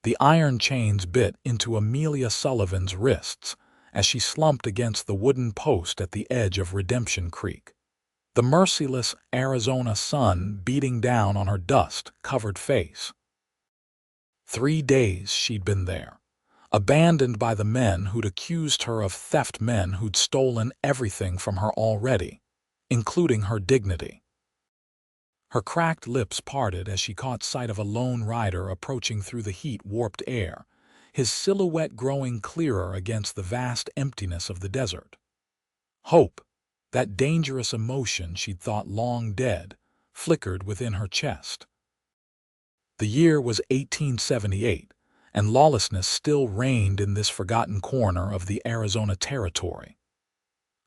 The iron chains bit into Amelia Sullivan's wrists as she slumped against the wooden post at the edge of Redemption Creek. The merciless Arizona sun beating down on her dust-covered face. 3 days she'd been there, abandoned by the men who'd accused her of theft, men who'd stolen everything from her already, including her dignity. Her cracked lips parted as she caught sight of a lone rider approaching through the heat-warped air, his silhouette growing clearer against the vast emptiness of the desert. Hope, that dangerous emotion she'd thought long dead, flickered within her chest. The year was 1878, and lawlessness still reigned in this forgotten corner of the Arizona Territory.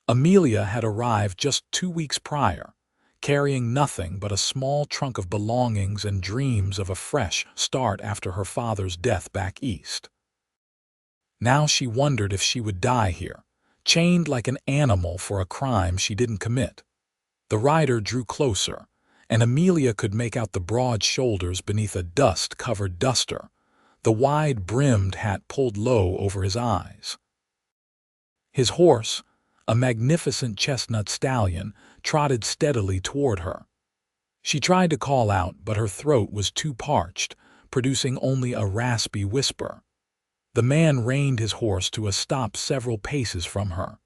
Amelia had arrived just 2 weeks prior, carrying nothing but a small trunk of belongings and dreams of a fresh start after her father's death back east. Now she wondered if she would die here, chained like an animal for a crime she didn't commit. The rider drew closer, and Amelia could make out the broad shoulders beneath a dust-covered duster, the wide-brimmed hat pulled low over his eyes. His horse, a magnificent chestnut stallion, trotted steadily toward her. She tried to call out, but her throat was too parched, producing only a raspy whisper. The man reined his horse to a stop several paces from her.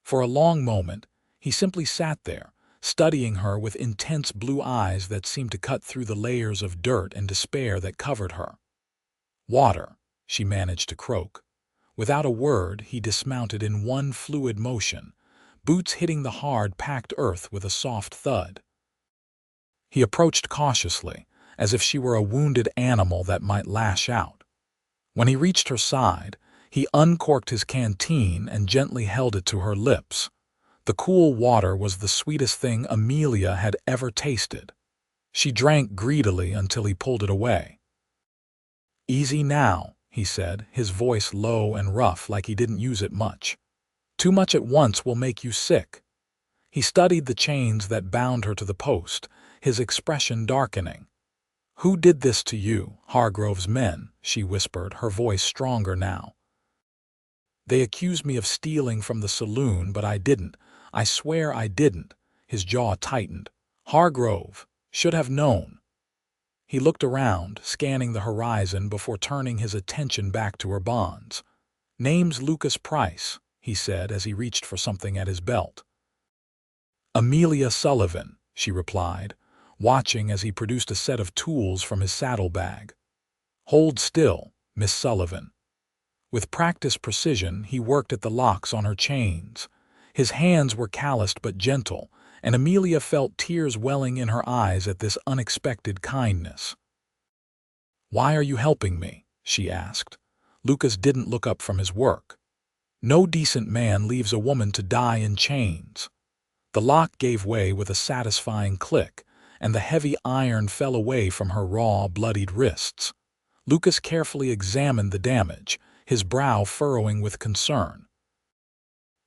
For a long moment, he simply sat there, studying her with intense blue eyes that seemed to cut through the layers of dirt and despair that covered her. "Water," she managed to croak. Without a word, he dismounted in one fluid motion, boots hitting the hard, packed earth with a soft thud. He approached cautiously, as if she were a wounded animal that might lash out. When he reached her side, he uncorked his canteen and gently held it to her lips. The cool water was the sweetest thing Amelia had ever tasted. She drank greedily until he pulled it away. "Easy now," he said, his voice low and rough like he didn't use it much. "Too much at once will make you sick." He studied the chains that bound her to the post, his expression darkening. "Who did this to you?" "Hargrove's men," she whispered, her voice stronger now. "They accused me of stealing from the saloon, but I didn't. I swear I didn't." His jaw tightened. "Hargrove should have known." He looked around, scanning the horizon before turning his attention back to her bonds. "Name's Lucas Price," he said as he reached for something at his belt. "Amelia Sullivan," she replied, watching as he produced a set of tools from his saddlebag. "Hold still, Miss Sullivan." With practiced precision, he worked at the locks on her chains. His hands were calloused but gentle, and Amelia felt tears welling in her eyes at this unexpected kindness. "Why are you helping me?" she asked. Lucas didn't look up from his work. No decent man leaves a woman to die in chains. The lock gave way with a satisfying click, and the heavy iron fell away from her raw, bloodied wrists. Lucas carefully examined the damage, his brow furrowing with concern.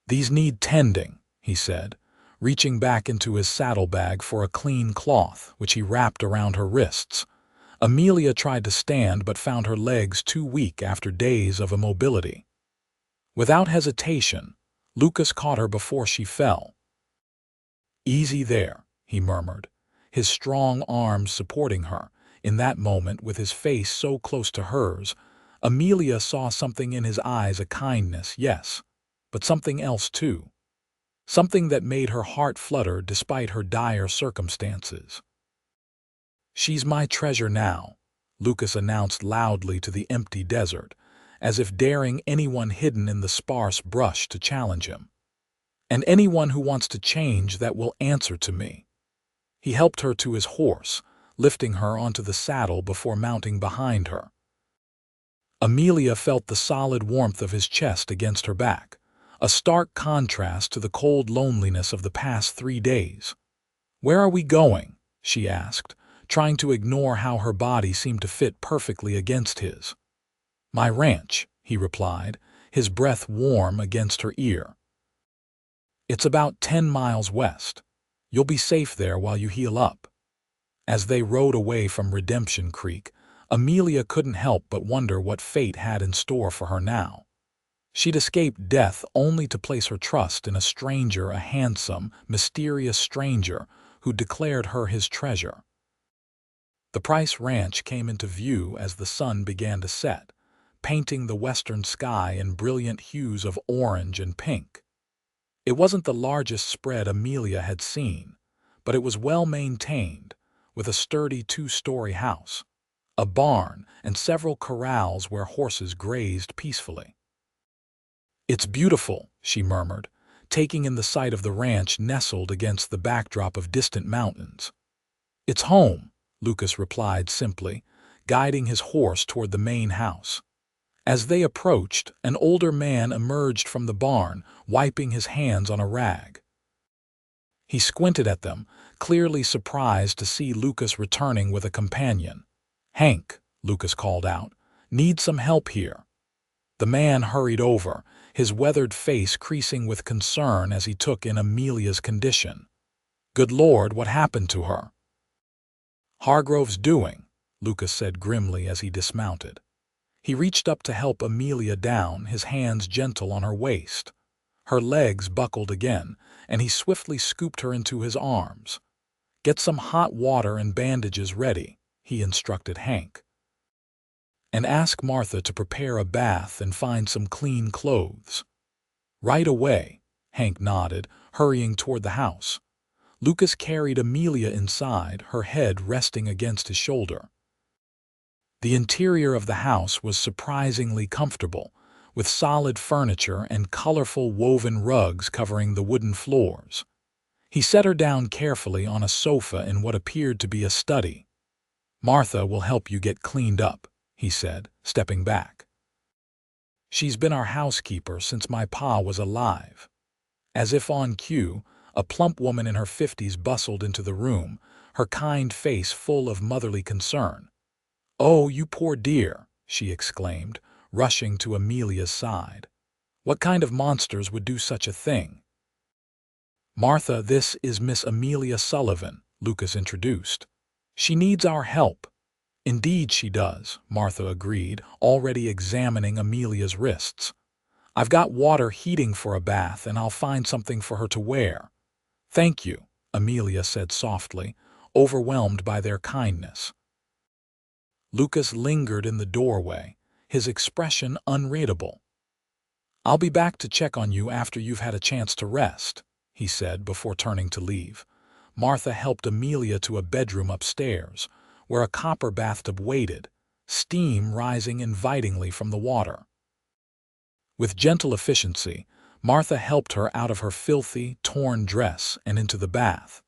"These need tending," he said, reaching back into his saddlebag for a clean cloth, which he wrapped around her wrists. Amelia tried to stand but found her legs too weak after days of immobility. Without hesitation, Lucas caught her before she fell. "Easy there," he murmured, his strong arms supporting her. In that moment, with his face so close to hers, Amelia saw something in his eyes, a kindness, yes, but something else too. Something that made her heart flutter despite her dire circumstances. "She's my treasure now," Lucas announced loudly to the empty desert, as if daring anyone hidden in the sparse brush to challenge him. "And anyone who wants to change that will answer to me." He helped her to his horse, lifting her onto the saddle before mounting behind her. Amelia felt the solid warmth of his chest against her back, a stark contrast to the cold loneliness of the past 3 days. "Where are we going?" she asked, trying to ignore how her body seemed to fit perfectly against his. "My ranch," he replied, his breath warm against her ear. "It's about 10 miles west. You'll be safe there while you heal up." As they rode away from Redemption Creek, Amelia couldn't help but wonder what fate had in store for her now. She'd escaped death only to place her trust in a stranger, a handsome, mysterious stranger who declared her his treasure. The Price Ranch came into view as the sun began to set, painting the western sky in brilliant hues of orange and pink. It wasn't the largest spread Amelia had seen, but it was well maintained, with a sturdy two-story house, a barn, and several corrals where horses grazed peacefully. "It's beautiful," she murmured, taking in the sight of the ranch nestled against the backdrop of distant mountains. "It's home," Lucas replied simply, guiding his horse toward the main house. As they approached, an older man emerged from the barn, wiping his hands on a rag. He squinted at them, clearly surprised to see Lucas returning with a companion. "Hank," Lucas called out, "need some help here." The man hurried over, his weathered face creasing with concern as he took in Amelia's condition. "Good Lord, what happened to her?" "Hargrove's doing," Lucas said grimly as he dismounted. He reached up to help Amelia down, his hands gentle on her waist. Her legs buckled again, and he swiftly scooped her into his arms. "Get some hot water and bandages ready," he instructed Hank. "And ask Martha to prepare a bath and find some clean clothes." "Right away," Hank nodded, hurrying toward the house. Lucas carried Amelia inside, her head resting against his shoulder. The interior of the house was surprisingly comfortable, with solid furniture and colorful woven rugs covering the wooden floors. He set her down carefully on a sofa in what appeared to be a study. "Martha will help you get cleaned up," he said, stepping back. "She's been our housekeeper since my pa was alive." As if on cue, a plump woman in her 50s bustled into the room, her kind face full of motherly concern. "Oh, you poor dear," she exclaimed, rushing to Amelia's side. "What kind of monsters would do such a thing?" "Martha, this is Miss Amelia Sullivan," Lucas introduced. "She needs our help." "Indeed she does," Martha agreed, already examining Amelia's wrists. "I've got water heating for a bath, and I'll find something for her to wear." "Thank you," Amelia said softly, overwhelmed by their kindness. Lucas lingered in the doorway, his expression unreadable. "I'll be back to check on you after you've had a chance to rest," he said before turning to leave. Martha helped Amelia to a bedroom upstairs, where a copper bathtub waited, steam rising invitingly from the water. With gentle efficiency, Martha helped her out of her filthy, torn dress and into the bath.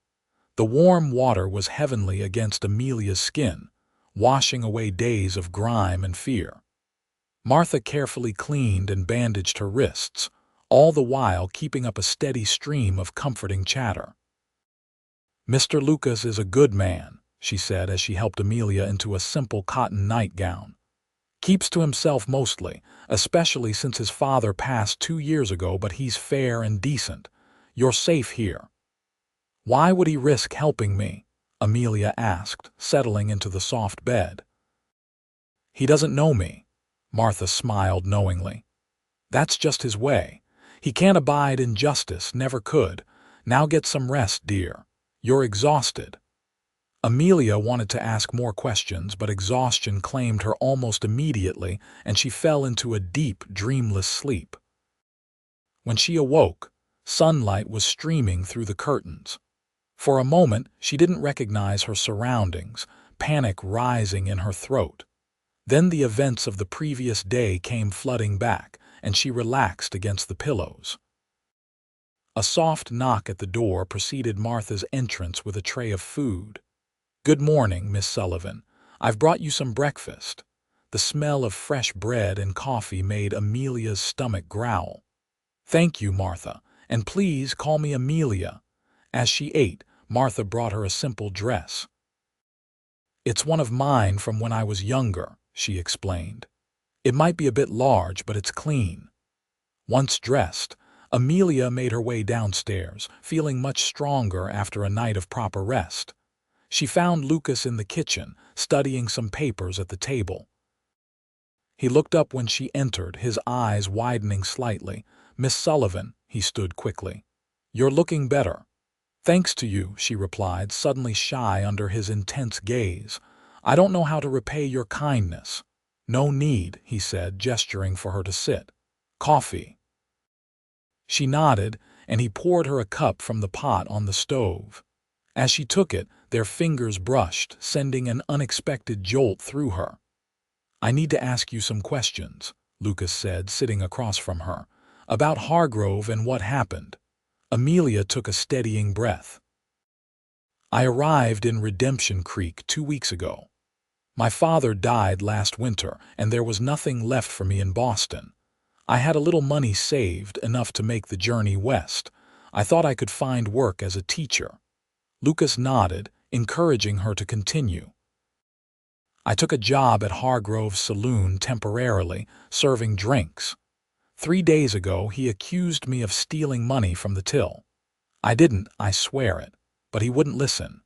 The warm water was heavenly against Amelia's skin, washing away days of grime and fear. Martha carefully cleaned and bandaged her wrists, all the while keeping up a steady stream of comforting chatter. "Mr. Lucas is a good man," she said as she helped Amelia into a simple cotton nightgown. "Keeps to himself mostly, especially since his father passed 2 years ago, but he's fair and decent. You're safe here." "Why would he risk helping me?" Amelia asked, settling into the soft bed. "He doesn't know me," Martha smiled knowingly. "That's just his way. He can't abide injustice, never could. Now get some rest, dear. You're exhausted." Amelia wanted to ask more questions, but exhaustion claimed her almost immediately, and she fell into a deep, dreamless sleep. When she awoke, sunlight was streaming through the curtains. For a moment, she didn't recognize her surroundings, panic rising in her throat. Then the events of the previous day came flooding back, and she relaxed against the pillows. A soft knock at the door preceded Martha's entrance with a tray of food. "Good morning, Miss Sullivan. I've brought you some breakfast." The smell of fresh bread and coffee made Amelia's stomach growl. "Thank you, Martha, and please call me Amelia." As she ate, Martha brought her a simple dress. "It's one of mine from when I was younger," she explained. "It might be a bit large, but it's clean." Once dressed, Amelia made her way downstairs, feeling much stronger after a night of proper rest. She found Lucas in the kitchen, studying some papers at the table. He looked up when she entered, his eyes widening slightly. "Miss Sullivan," he stood quickly. "You're looking better." "Thanks to you," she replied, suddenly shy under his intense gaze. "I don't know how to repay your kindness." "No need," he said, gesturing for her to sit. "Coffee." She nodded, and he poured her a cup from the pot on the stove. As she took it, their fingers brushed, sending an unexpected jolt through her. "I need to ask you some questions," Lucas said, sitting across from her, "about Hargrove and what happened." Amelia took a steadying breath. "I arrived in Redemption Creek 2 weeks ago. My father died last winter, and there was nothing left for me in Boston. I had a little money saved, enough to make the journey west. I thought I could find work as a teacher." Lucas nodded, encouraging her to continue. "I took a job at Hargrove's saloon temporarily, serving drinks. 3 days ago, he accused me of stealing money from the till. I didn't, I swear it, but he wouldn't listen.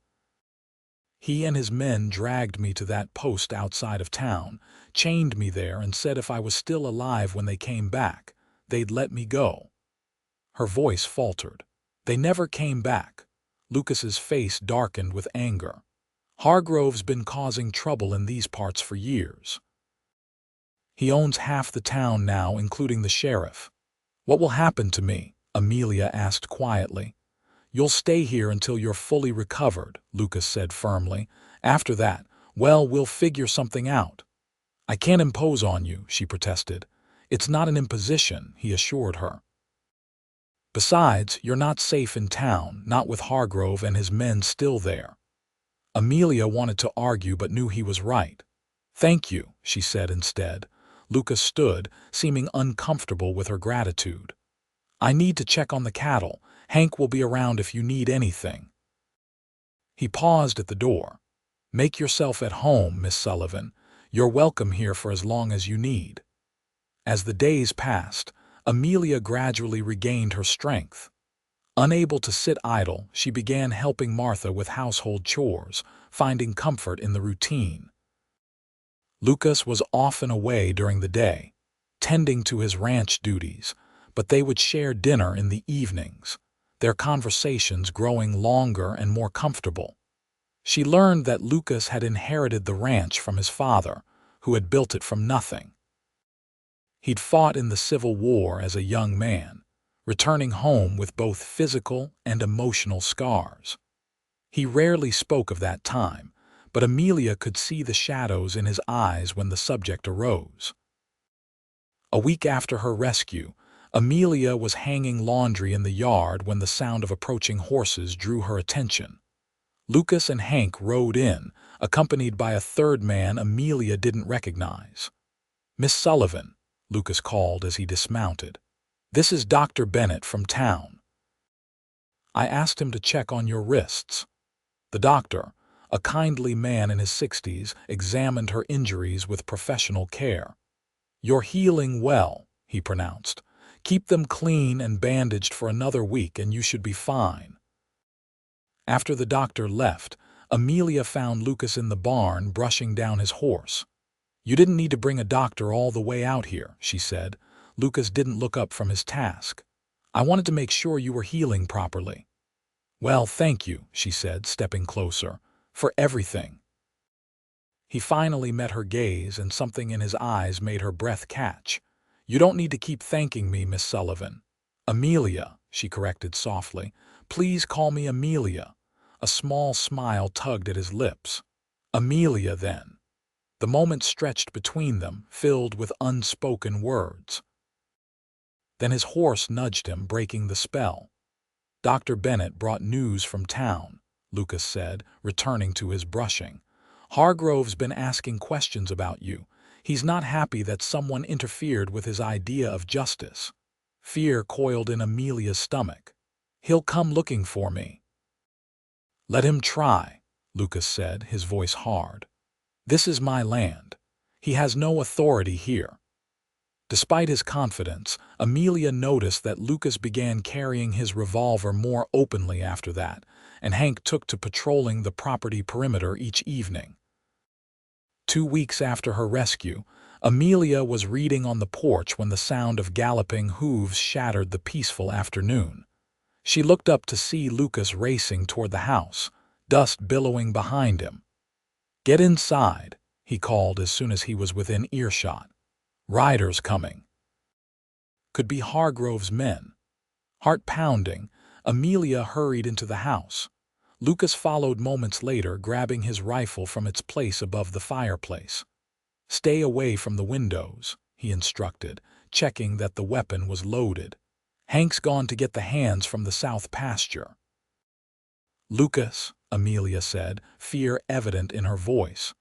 He and his men dragged me to that post outside of town, chained me there, and said if I was still alive when they came back, they'd let me go." Her voice faltered. "They never came back." Lucas's face darkened with anger. "Hargrove's been causing trouble in these parts for years. He owns half the town now, including the sheriff." "What will happen to me?" Amelia asked quietly. "You'll stay here until you're fully recovered," Lucas said firmly. "After that, well, we'll figure something out." "I can't impose on you," she protested. "It's not an imposition," he assured her. "Besides, you're not safe in town, not with Hargrove and his men still there." Amelia wanted to argue but knew he was right. "Thank you," she said instead. Lucas stood, seeming uncomfortable with her gratitude. "I need to check on the cattle. Hank will be around if you need anything." He paused at the door. "Make yourself at home, Miss Sullivan. You're welcome here for as long as you need." As the days passed, Amelia gradually regained her strength. Unable to sit idle, she began helping Martha with household chores, finding comfort in the routine. Lucas was often away during the day, tending to his ranch duties, but they would share dinner in the evenings, their conversations growing longer and more comfortable. She learned that Lucas had inherited the ranch from his father, who had built it from nothing. He'd fought in the Civil War as a young man, returning home with both physical and emotional scars. He rarely spoke of that time, but Amelia could see the shadows in his eyes when the subject arose. A week after her rescue, Amelia was hanging laundry in the yard when the sound of approaching horses drew her attention. Lucas and Hank rode in, accompanied by a third man Amelia didn't recognize. "Miss Sullivan," Lucas called as he dismounted. "This is Dr. Bennett from town. I asked him to check on your wrists." The doctor, a kindly man in his 60s, examined her injuries with professional care. "You're healing well," he pronounced. "Keep them clean and bandaged for another week and you should be fine." After the doctor left, Amelia found Lucas in the barn brushing down his horse. "You didn't need to bring a doctor all the way out here," she said. Lucas didn't look up from his task. "I wanted to make sure you were healing properly." "Well, thank you," she said, stepping closer, "for everything." He finally met her gaze, and something in his eyes made her breath catch. "You don't need to keep thanking me, Miss Sullivan." "Amelia," she corrected softly. "Please call me Amelia." A small smile tugged at his lips. "Amelia, then." The moment stretched between them, filled with unspoken words. Then his horse nudged him, breaking the spell. "Dr. Bennett brought news from town," Lucas said, returning to his brushing. "Hargrove's been asking questions about you. He's not happy that someone interfered with his idea of justice." Fear coiled in Amelia's stomach. "He'll come looking for me." "Let him try," Lucas said, his voice hard. "This is my land. He has no authority here." Despite his confidence, Amelia noticed that Lucas began carrying his revolver more openly after that, and Hank took to patrolling the property perimeter each evening. 2 weeks after her rescue, Amelia was reading on the porch when the sound of galloping hooves shattered the peaceful afternoon. She looked up to see Lucas racing toward the house, dust billowing behind him. "Get inside," he called as soon as he was within earshot. "Riders coming." Could be Hargrove's men. Heart pounding, Amelia hurried into the house. Lucas followed moments later, grabbing his rifle from its place above the fireplace. "Stay away from the windows," he instructed, checking that the weapon was loaded. "Hank's gone to get the hands from the south pasture." "Lucas," Amelia said, fear evident in her voice.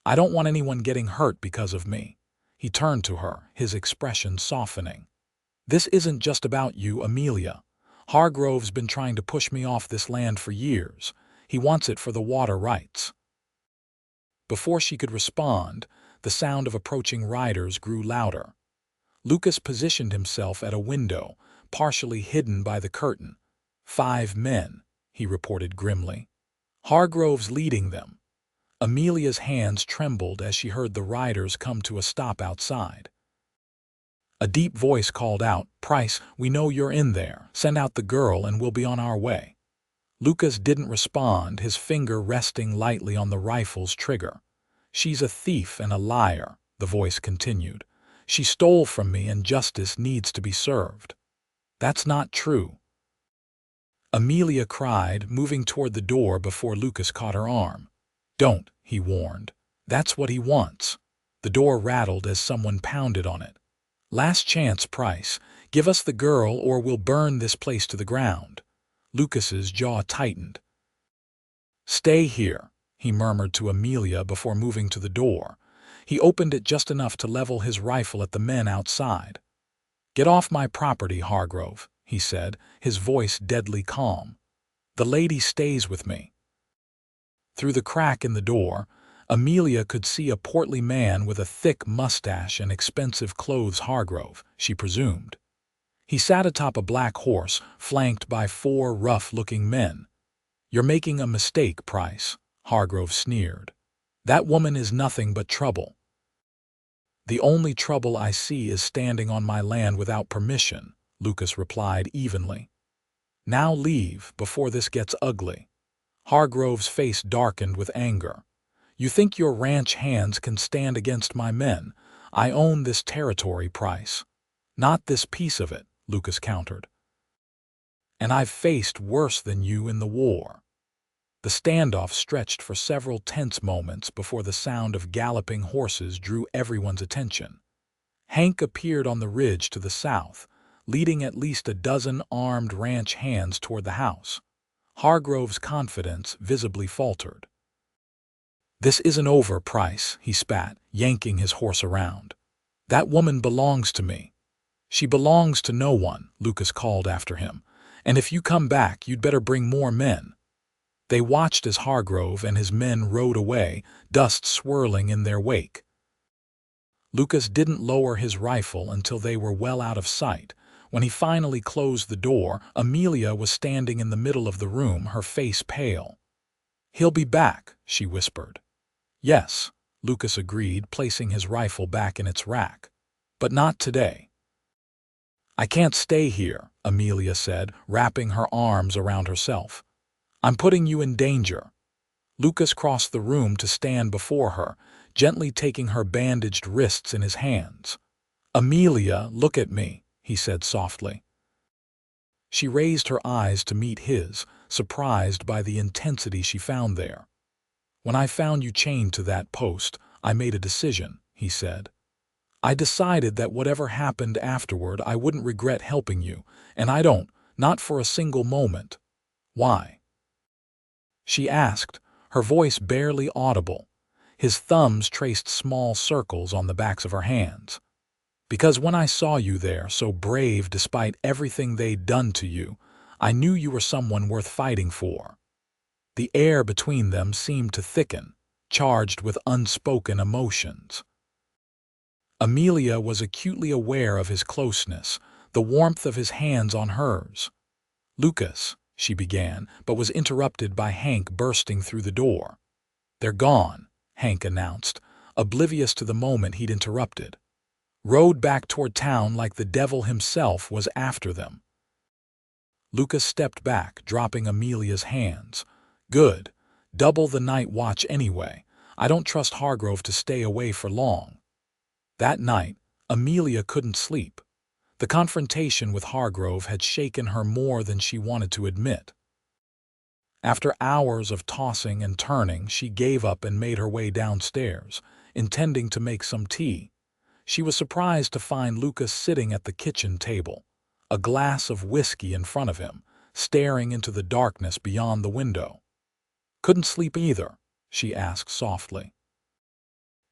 "I don't want anyone getting hurt because of me." He turned to her, his expression softening. "This isn't just about you, Amelia. Hargrove's been trying to push me off this land for years. He wants it for the water rights." Before she could respond, the sound of approaching riders grew louder. Lucas positioned himself at a window, partially hidden by the curtain. "5 men," he reported grimly. "Hargrove's leading them." Amelia's hands trembled as she heard the riders come to a stop outside. A deep voice called out, "Price, we know you're in there. Send out the girl and we'll be on our way." Lucas didn't respond, his finger resting lightly on the rifle's trigger. "She's a thief and a liar," the voice continued. "She stole from me and justice needs to be served." "That's not true," Amelia cried, moving toward the door before Lucas caught her arm. "Don't," he warned. "That's what he wants." The door rattled as someone pounded on it. "Last chance, Price. Give us the girl or we'll burn this place to the ground." Lucas's jaw tightened. "Stay here," he murmured to Amelia before moving to the door. He opened it just enough to level his rifle at the men outside. "Get off my property, Hargrove," he said, his voice deadly calm. "The lady stays with me." Through the crack in the door, Amelia could see a portly man with a thick mustache and expensive clothes. Hargrove, she presumed. He sat atop a black horse, flanked by 4 rough-looking men. "You're making a mistake, Price," Hargrove sneered. "That woman is nothing but trouble." "The only trouble I see is standing on my land without permission," Lucas replied evenly. "Now leave, before this gets ugly." Hargrove's face darkened with anger. "You think your ranch hands can stand against my men? I own this territory, Price." "Not this piece of it," Lucas countered. "And I've faced worse than you in the war." The standoff stretched for several tense moments before the sound of galloping horses drew everyone's attention. Hank appeared on the ridge to the south, leading at least a dozen armed ranch hands toward the house. Hargrove's confidence visibly faltered. "This isn't over, Price," he spat, yanking his horse around. "That woman belongs to me." "She belongs to no one," Lucas called after him. "And if you come back, you'd better bring more men." They watched as Hargrove and his men rode away, dust swirling in their wake. Lucas didn't lower his rifle until they were well out of sight. When he finally closed the door, Amelia was standing in the middle of the room, her face pale. "He'll be back," she whispered. "Yes," Lucas agreed, placing his rifle back in its rack. "But not today." "I can't stay here," Amelia said, wrapping her arms around herself. "I'm putting you in danger." Lucas crossed the room to stand before her, gently taking her bandaged wrists in his hands. "Amelia, look at me," he said softly. She raised her eyes to meet his, surprised by the intensity she found there. "When I found you chained to that post, I made a decision," he said. "I decided that whatever happened afterward, I wouldn't regret helping you, and I don't, not for a single moment." "Why?" she asked, her voice barely audible. His thumbs traced small circles on the backs of her hands. "Because when I saw you there, so brave despite everything they'd done to you, I knew you were someone worth fighting for." The air between them seemed to thicken, charged with unspoken emotions. Amelia was acutely aware of his closeness, the warmth of his hands on hers. "Lucas," she began, but was interrupted by Hank bursting through the door. "They're gone," Hank announced, oblivious to the moment he'd interrupted. "Rode back toward town like the devil himself was after them." Lucas stepped back, dropping Amelia's hands. "Good. Double the night watch anyway. I don't trust Hargrove to stay away for long." That night, Amelia couldn't sleep. The confrontation with Hargrove had shaken her more than she wanted to admit. After hours of tossing and turning, she gave up and made her way downstairs, intending to make some tea. She was surprised to find Lucas sitting at the kitchen table, a glass of whiskey in front of him, staring into the darkness beyond the window. "Couldn't sleep either?" she asked softly.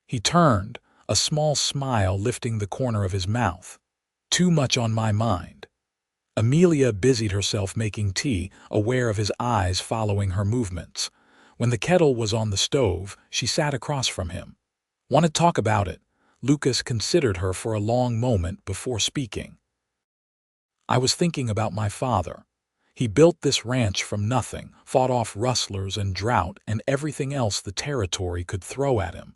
He turned, a small smile lifting the corner of his mouth. "Too much on my mind." Amelia busied herself making tea, aware of his eyes following her movements. When the kettle was on the stove, she sat across from him. "Want to talk about it?" Lucas considered her for a long moment before speaking. "I was thinking about my father. He built this ranch from nothing, fought off rustlers and drought and everything else the territory could throw at him.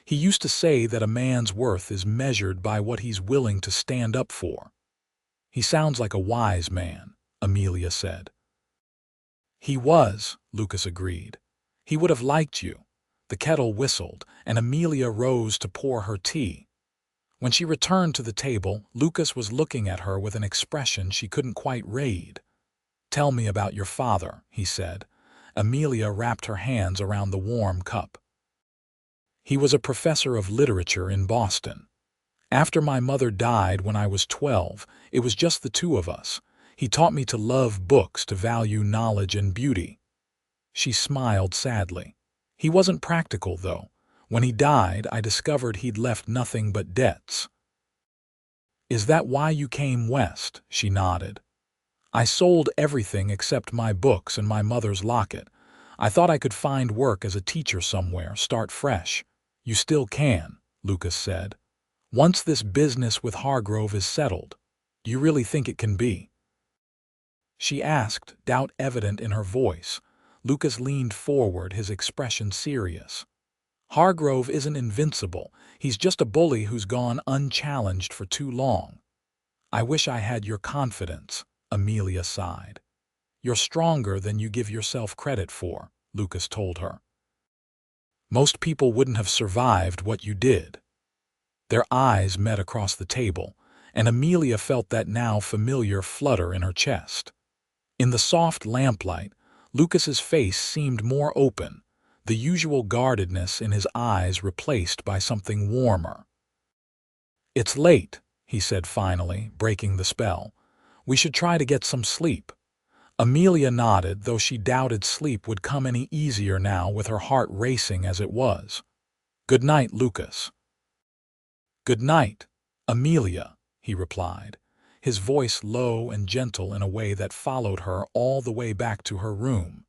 He used to say that a man's worth is measured by what he's willing to stand up for." "He sounds like a wise man," Amelia said. "He was," Lucas agreed. "He would have liked you." The kettle whistled, and Amelia rose to pour her tea. When she returned to the table, Lucas was looking at her with an expression she couldn't quite read. "Tell me about your father," he said. Amelia wrapped her hands around the warm cup. "He was a professor of literature in Boston. After my mother died when I was 12, it was just the two of us. He taught me to love books, to value knowledge and beauty." She smiled sadly. "He wasn't practical, though. When he died, I discovered he'd left nothing but debts." "Is that why you came west?" She nodded. "I sold everything except my books and my mother's locket. I thought I could find work as a teacher somewhere, start fresh." "You still can," Lucas said. "Once this business with Hargrove is settled. Do you really think it can be?" She asked, doubt evident in her voice. Lucas leaned forward, his expression serious. "Hargrove isn't invincible. He's just a bully who's gone unchallenged for too long." "I wish I had your confidence," Amelia sighed. "You're stronger than you give yourself credit for," Lucas told her. "Most people wouldn't have survived what you did." Their eyes met across the table, and Amelia felt that now familiar flutter in her chest. In the soft lamplight, Lucas's face seemed more open, the usual guardedness in his eyes replaced by something warmer. "It's late," he said finally, breaking the spell. "We should try to get some sleep." Amelia nodded, though she doubted sleep would come any easier now with her heart racing as it was. "Good night, Lucas." "Good night, Amelia," he replied, his voice low and gentle in a way that followed her all the way back to her room.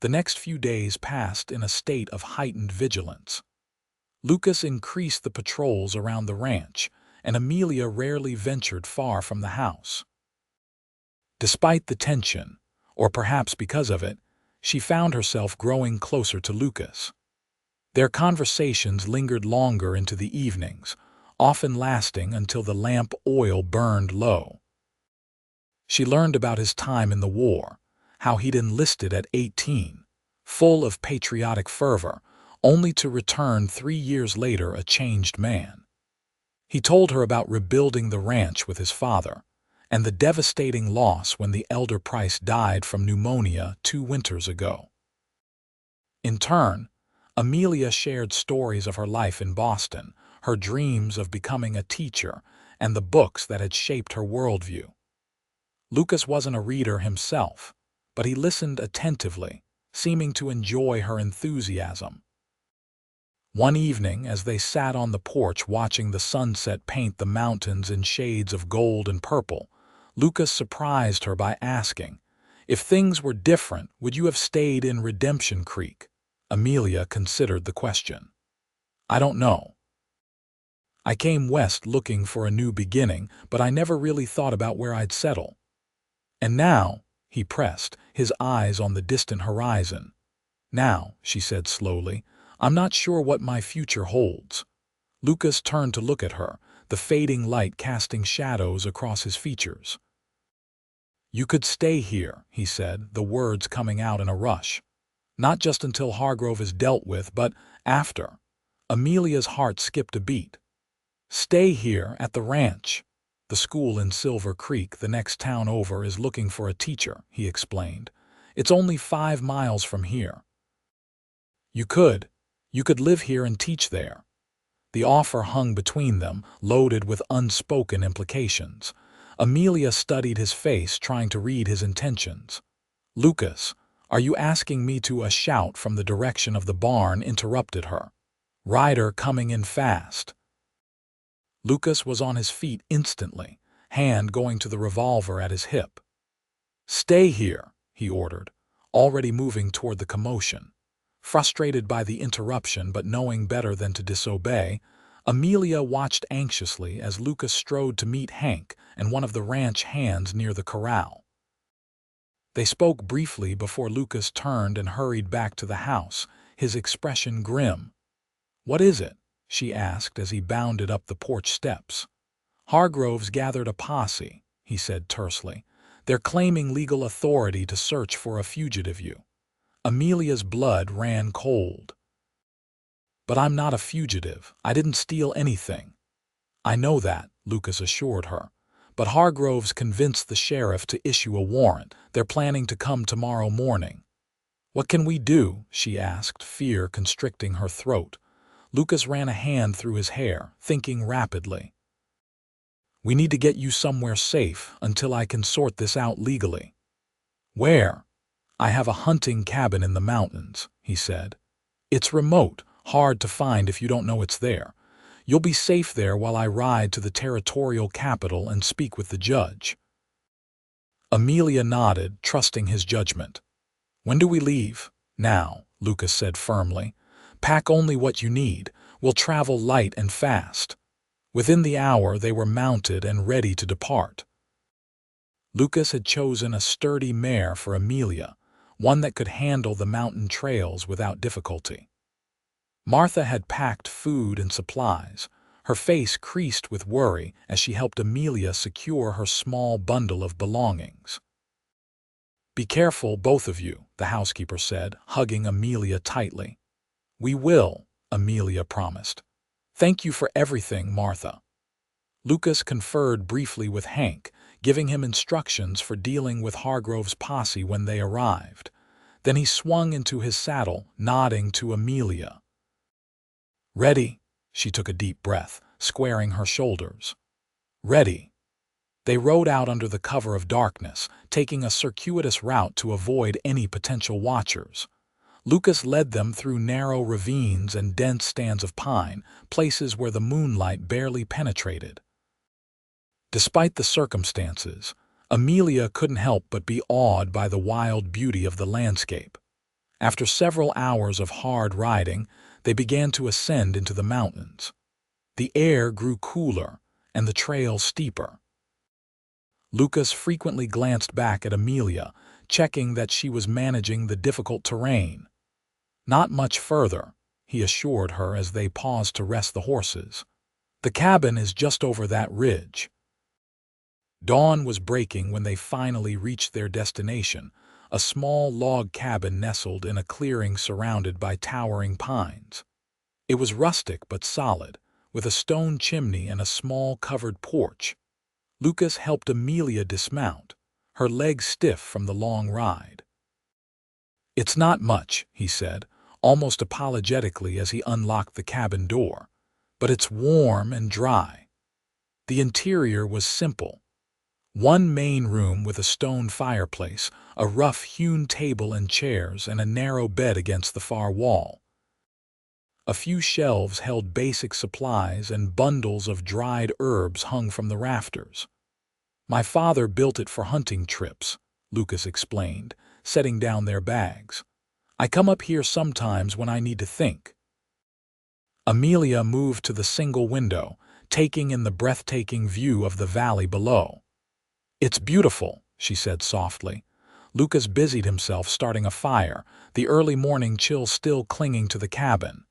The next few days passed in a state of heightened vigilance. Lucas increased the patrols around the ranch, and Amelia rarely ventured far from the house. Despite the tension, or perhaps because of it, she found herself growing closer to Lucas. Their conversations lingered longer into the evenings, often lasting until the lamp oil burned low. She learned about his time in the war, how he'd enlisted at 18, full of patriotic fervor, only to return 3 years later a changed man. He told her about rebuilding the ranch with his father, and the devastating loss when the elder Price died from pneumonia 2 winters ago. In turn, Amelia shared stories of her life in Boston, her dreams of becoming a teacher, and the books that had shaped her worldview. Lucas wasn't a reader himself, but he listened attentively, seeming to enjoy her enthusiasm. One evening, as they sat on the porch watching the sunset paint the mountains in shades of gold and purple, Lucas surprised her by asking, "If things were different, would you have stayed in Redemption Creek?" Amelia considered the question. "I don't know." I came west looking for a new beginning, but I never really thought about where I'd settle. And now, he pressed, his eyes on the distant horizon. Now, she said slowly, I'm not sure what my future holds. Lucas turned to look at her, the fading light casting shadows across his features. You could stay here, he said, the words coming out in a rush. Not just until Hargrove is dealt with, but after. Amelia's heart skipped a beat. Stay here at the ranch. The school in Silver Creek, the next town over, is looking for a teacher, he explained. It's only 5 miles from here. You could live here and teach there. The offer hung between them, loaded with unspoken implications. Amelia studied his face, trying to read his intentions. Lucas, are you asking me to? A shout from the direction of the barn interrupted her. Ryder coming in fast. Lucas was on his feet instantly, hand going to the revolver at his hip. Stay here, he ordered, already moving toward the commotion. Frustrated by the interruption but knowing better than to disobey, Amelia watched anxiously as Lucas strode to meet Hank and one of the ranch hands near the corral. They spoke briefly before Lucas turned and hurried back to the house, his expression grim. What is it? She asked as he bounded up the porch steps. Hargrove's gathered a posse, he said tersely. They're claiming legal authority to search for a fugitive you. Amelia's blood ran cold. But I'm not a fugitive. I didn't steal anything. I know that, Lucas assured her. But Hargrove's convinced the sheriff to issue a warrant. They're planning to come tomorrow morning. What can we do? She asked, fear constricting her throat. Lucas ran a hand through his hair, thinking rapidly. We need to get you somewhere safe until I can sort this out legally. Where? I have a hunting cabin in the mountains, he said. It's remote, hard to find if you don't know it's there. You'll be safe there while I ride to the territorial capital and speak with the judge. Amelia nodded, trusting his judgment. When do we leave? Now, Lucas said firmly. Pack only what you need. We'll travel light and fast. Within the hour they were mounted and ready to depart. Lucas had chosen a sturdy mare for Amelia, one that could handle the mountain trails without difficulty. Martha had packed food and supplies, her face creased with worry as she helped Amelia secure her small bundle of belongings. Be careful, both of you, the housekeeper said, hugging Amelia tightly. We will, Amelia promised. Thank you for everything, Martha. Lucas conferred briefly with Hank, giving him instructions for dealing with Hargrove's posse when they arrived. Then he swung into his saddle, nodding to Amelia. Ready? She took a deep breath, squaring her shoulders. Ready. They rode out under the cover of darkness, taking a circuitous route to avoid any potential watchers. Lucas led them through narrow ravines and dense stands of pine, places where the moonlight barely penetrated. Despite the circumstances, Amelia couldn't help but be awed by the wild beauty of the landscape. After several hours of hard riding, they began to ascend into the mountains. The air grew cooler and the trail steeper. Lucas frequently glanced back at Amelia, checking that she was managing the difficult terrain. Not much further, he assured her as they paused to rest the horses. The cabin is just over that ridge. Dawn was breaking when they finally reached their destination, a small log cabin nestled in a clearing surrounded by towering pines. It was rustic but solid, with a stone chimney and a small covered porch. Lucas helped Amelia dismount, her legs stiff from the long ride. It's not much, he said, almost apologetically as he unlocked the cabin door, but it's warm and dry. The interior was simple. One main room with a stone fireplace, a rough-hewn table and chairs, and a narrow bed against the far wall. A few shelves held basic supplies and bundles of dried herbs hung from the rafters. My father built it for hunting trips, Lucas explained, setting down their bags. I come up here sometimes when I need to think. Amelia moved to the single window, taking in the breathtaking view of the valley below. "It's beautiful," she said softly. Lucas busied himself starting a fire, the early morning chill still clinging to the cabin.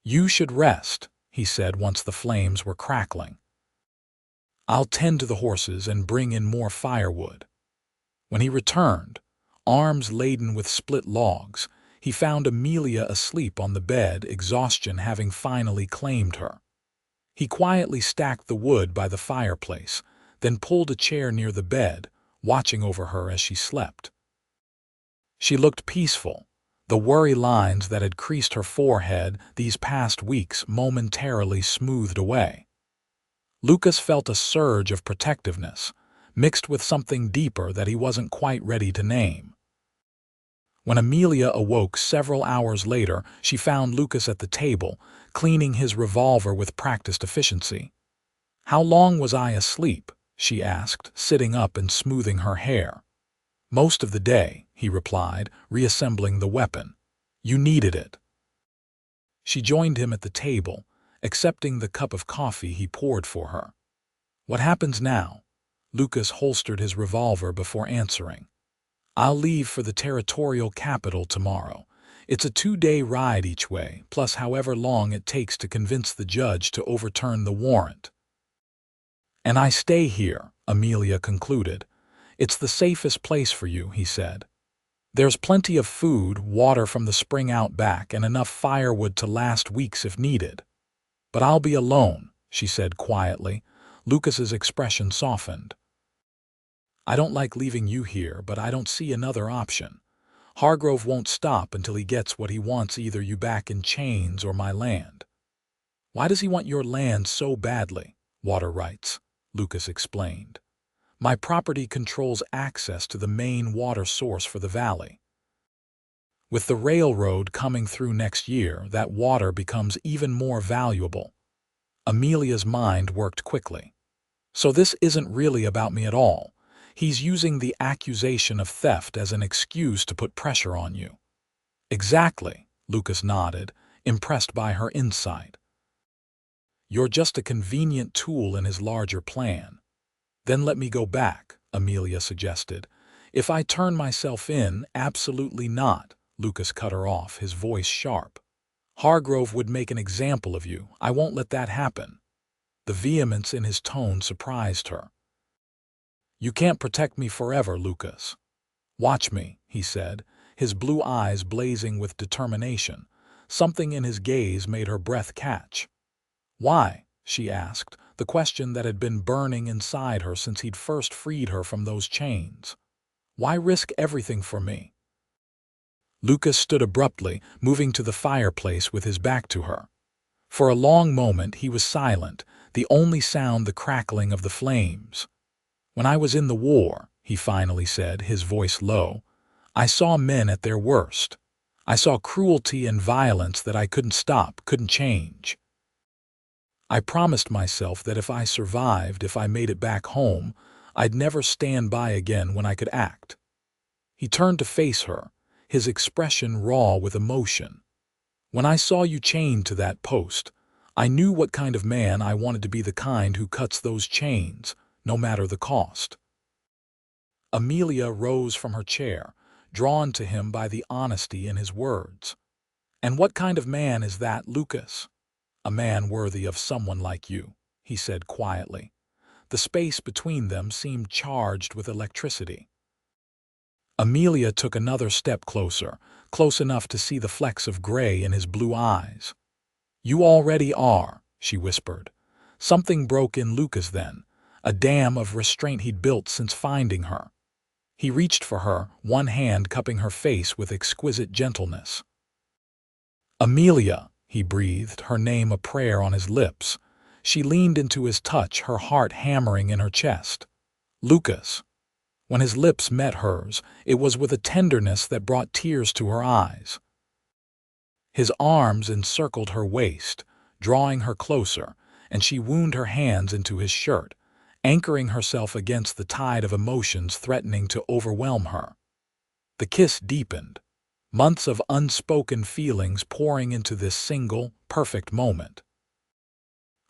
"You should rest," he said once the flames were crackling. "I'll tend to the horses and bring in more firewood." When he returned, arms laden with split logs, he found Amelia asleep on the bed, exhaustion having finally claimed her. He quietly stacked the wood by the fireplace, then pulled a chair near the bed, watching over her as she slept. She looked peaceful, the worry lines that had creased her forehead these past weeks momentarily smoothed away. Lucas felt a surge of protectiveness, mixed with something deeper that he wasn't quite ready to name. When Amelia awoke several hours later, she found Lucas at the table, cleaning his revolver with practiced efficiency. "How long was I asleep?" she asked, sitting up and smoothing her hair. "Most of the day," he replied, reassembling the weapon. "You needed it." She joined him at the table, accepting the cup of coffee he poured for her. "What happens now?" Lucas holstered his revolver before answering. "I'll leave for the territorial capital tomorrow. It's a 2-day ride each way, plus however long it takes to convince the judge to overturn the warrant." "And I stay here," Amelia concluded. "It's the safest place for you," he said. "There's plenty of food, water from the spring out back, and enough firewood to last weeks if needed." "But I'll be alone," she said quietly. Lucas's expression softened. "I don't like leaving you here, but I don't see another option. Hargrove won't stop until he gets what he wants, either you back in chains or my land." "Why does he want your land so badly?" "Water rights," Lucas explained. "My property controls access to the main water source for the valley. With the railroad coming through next year, that water becomes even more valuable." Amelia's mind worked quickly. "So this isn't really about me at all. He's using the accusation of theft as an excuse to put pressure on you." "Exactly," Lucas nodded, impressed by her insight. "You're just a convenient tool in his larger plan." "Then let me go back," Amelia suggested. "If I turn myself in, absolutely not," Lucas cut her off, his voice sharp. "Hargrove would make an example of you. I won't let that happen." The vehemence in his tone surprised her. "You can't protect me forever, Lucas." "Watch me," he said, his blue eyes blazing with determination. Something in his gaze made her breath catch. "Why?" she asked, the question that had been burning inside her since he'd first freed her from those chains. "Why risk everything for me?" Lucas stood abruptly, moving to the fireplace with his back to her. For a long moment he was silent, the only sound the crackling of the flames. "When I was in the war," he finally said, his voice low, "I saw men at their worst. I saw cruelty and violence that I couldn't stop, couldn't change. I promised myself that if I survived, if I made it back home, I'd never stand by again when I could act." He turned to face her, his expression raw with emotion. "When I saw you chained to that post, I knew what kind of man I wanted to be, the kind who cuts those chains, no matter the cost." Amelia rose from her chair, drawn to him by the honesty in his words. "And what kind of man is that, Lucas?" "A man worthy of someone like you," he said quietly. The space between them seemed charged with electricity. Amelia took another step closer, close enough to see the flecks of gray in his blue eyes. "You already are," she whispered. Something broke in Lucas then, a dam of restraint he'd built since finding her. He reached for her, one hand cupping her face with exquisite gentleness. "Amelia," he breathed, her name a prayer on his lips. She leaned into his touch, her heart hammering in her chest. "Lucas." When his lips met hers, it was with a tenderness that brought tears to her eyes. His arms encircled her waist, drawing her closer, and she wound her hands into his shirt, anchoring herself against the tide of emotions threatening to overwhelm her. The kiss deepened, months of unspoken feelings pouring into this single, perfect moment.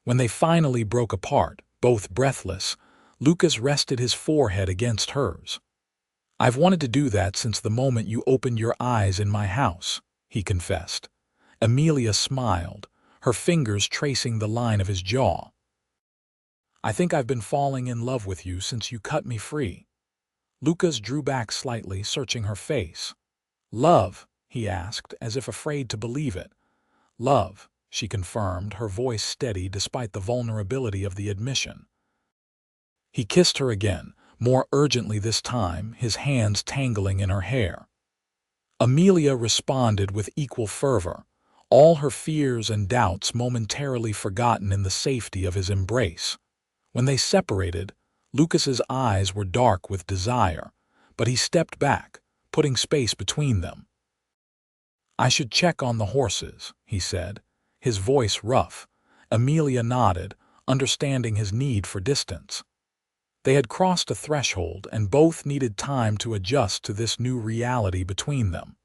When they finally broke apart, both breathless, Lucas rested his forehead against hers. "I've wanted to do that since the moment you opened your eyes in my house," he confessed. Amelia smiled, her fingers tracing the line of his jaw. "I think I've been falling in love with you since you cut me free." Lucas drew back slightly, searching her face. "Love?" he asked, as if afraid to believe it. "Love," she confirmed, her voice steady despite the vulnerability of the admission. He kissed her again, more urgently this time, his hands tangling in her hair. Amelia responded with equal fervor, all her fears and doubts momentarily forgotten in the safety of his embrace. When they separated, Lucas's eyes were dark with desire, but he stepped back, putting space between them. "I should check on the horses," he said, his voice rough. Amelia nodded, understanding his need for distance. They had crossed a threshold, and both needed time to adjust to this new reality between them.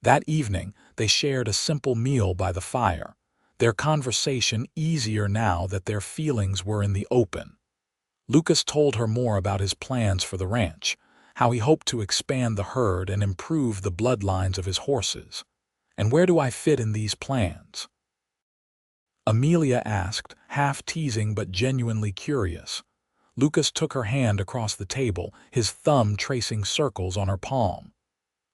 That evening, they shared a simple meal by the fire, their conversation easier now that their feelings were in the open. Lucas told her more about his plans for the ranch, how he hoped to expand the herd and improve the bloodlines of his horses. "And where do I fit in these plans?" Amelia asked, half teasing but genuinely curious. Lucas took her hand across the table, his thumb tracing circles on her palm.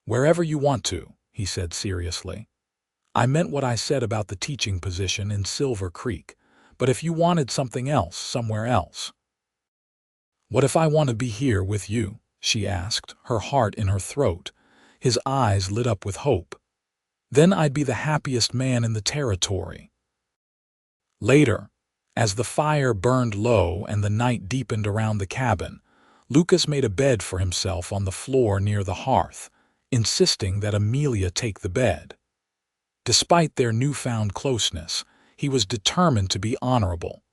"Wherever you want to," he said seriously. "I meant what I said about the teaching position in Silver Creek, but if you wanted something else, somewhere else." "What if I want to be here with you?" she asked, her heart in her throat. His eyes lit up with hope. "Then I'd be the happiest man in the territory." Later, as the fire burned low and the night deepened around the cabin, Lucas made a bed for himself on the floor near the hearth, insisting that Amelia take the bed. Despite their newfound closeness, he was determined to be honorable.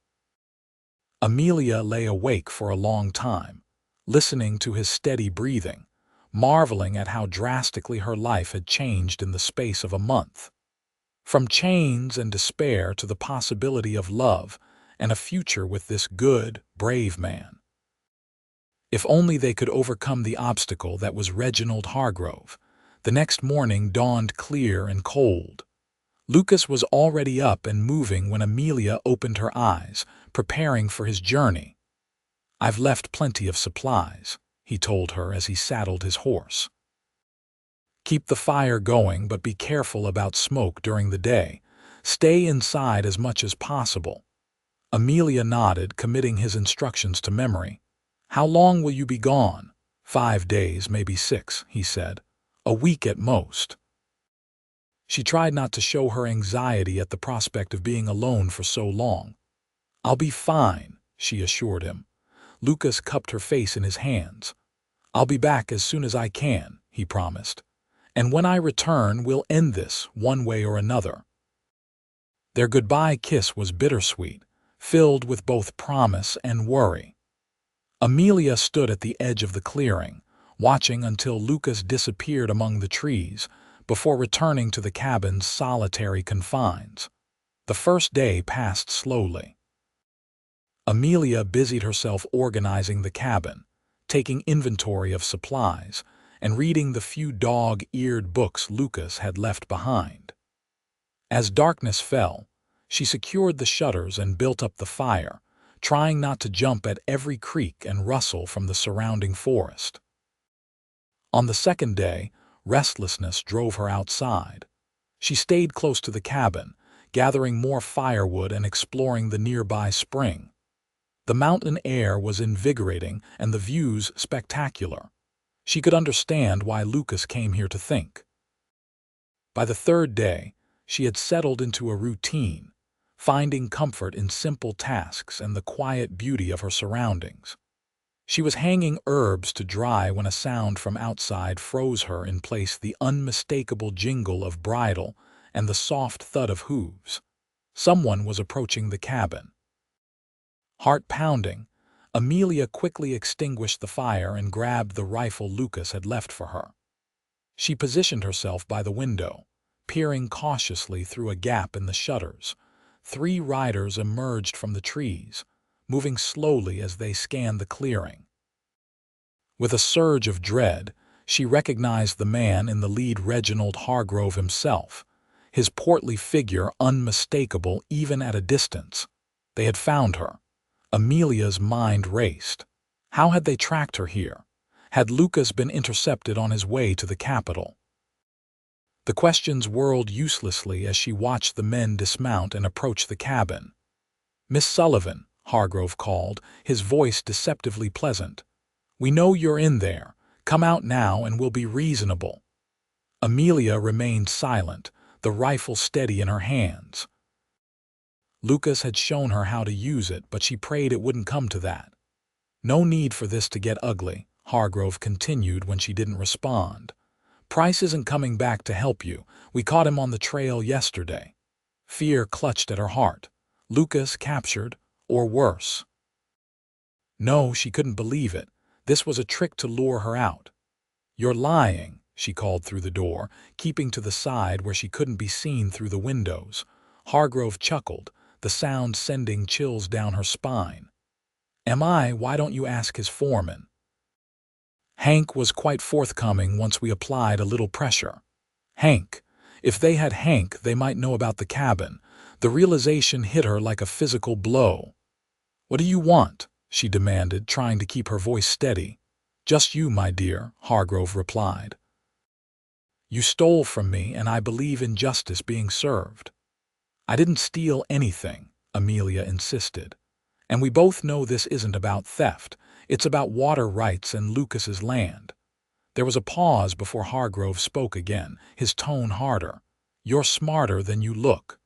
Amelia lay awake for a long time, listening to his steady breathing, marveling at how drastically her life had changed in the space of a month. From chains and despair to the possibility of love and a future with this good, brave man. If only they could overcome the obstacle that was Reginald Hargrove. The next morning dawned clear and cold. Lucas was already up and moving when Amelia opened her eyes, preparing for his journey. "I've left plenty of supplies," he told her as he saddled his horse. "Keep the fire going, but be careful about smoke during the day. Stay inside as much as possible." Amelia nodded, committing his instructions to memory. "How long will you be gone?" "5 days, maybe 6, he said. "A week at most." She tried not to show her anxiety at the prospect of being alone for so long. "I'll be fine," she assured him. Lucas cupped her face in his hands. "I'll be back as soon as I can," he promised. "And when I return, we'll end this, one way or another." Their goodbye kiss was bittersweet, filled with both promise and worry. Amelia stood at the edge of the clearing, watching until Lucas disappeared among the trees, before returning to the cabin's solitary confines. The first day passed slowly. Amelia busied herself organizing the cabin, taking inventory of supplies, and reading the few dog-eared books Lucas had left behind. As darkness fell, she secured the shutters and built up the fire, trying not to jump at every creak and rustle from the surrounding forest. On the second day, restlessness drove her outside. She stayed close to the cabin, gathering more firewood and exploring the nearby spring. The mountain air was invigorating and the views spectacular. She could understand why Lucas came here to think. By the third day, she had settled into a routine, finding comfort in simple tasks and the quiet beauty of her surroundings. She was hanging herbs to dry when a sound from outside froze her in place, the unmistakable jingle of bridle and the soft thud of hooves. Someone was approaching the cabin. Heart pounding, Amelia quickly extinguished the fire and grabbed the rifle Lucas had left for her. She positioned herself by the window, peering cautiously through a gap in the shutters, 3 riders emerged from the trees, moving slowly as they scanned the clearing. With a surge of dread, she recognized the man in the lead, Reginald Hargrove himself, his portly figure unmistakable even at a distance. They had found her. Amelia's mind raced. How had they tracked her here? Had Lucas been intercepted on his way to the capital? The questions whirled uselessly as she watched the men dismount and approach the cabin. "Miss Sullivan," Hargrove called, his voice deceptively pleasant. "We know you're in there. Come out now and we'll be reasonable." Amelia remained silent, the rifle steady in her hands. Lucas had shown her how to use it, but she prayed it wouldn't come to that. "No need for this to get ugly," Hargrove continued when she didn't respond. "Price isn't coming back to help you. We caught him on the trail yesterday." Fear clutched at her heart. Lucas captured, or worse. No, she couldn't believe it. This was a trick to lure her out. "You're lying," she called through the door, keeping to the side where she couldn't be seen through the windows. Hargrove chuckled, the sound sending chills down her spine. "Am I? Why don't you ask his foreman?" Hank was quite forthcoming once we applied a little pressure. Hank. If they had Hank, they might know about the cabin. The realization hit her like a physical blow. "What do you want?" she demanded, trying to keep her voice steady. "Just you, my dear," Hargrove replied. "You stole from me, and I believe in justice being served." "I didn't steal anything," Amelia insisted. "And we both know this isn't about theft. It's about water rights and Lucas's land." There was a pause before Hargrove spoke again, his tone harder. "You're smarter than you look.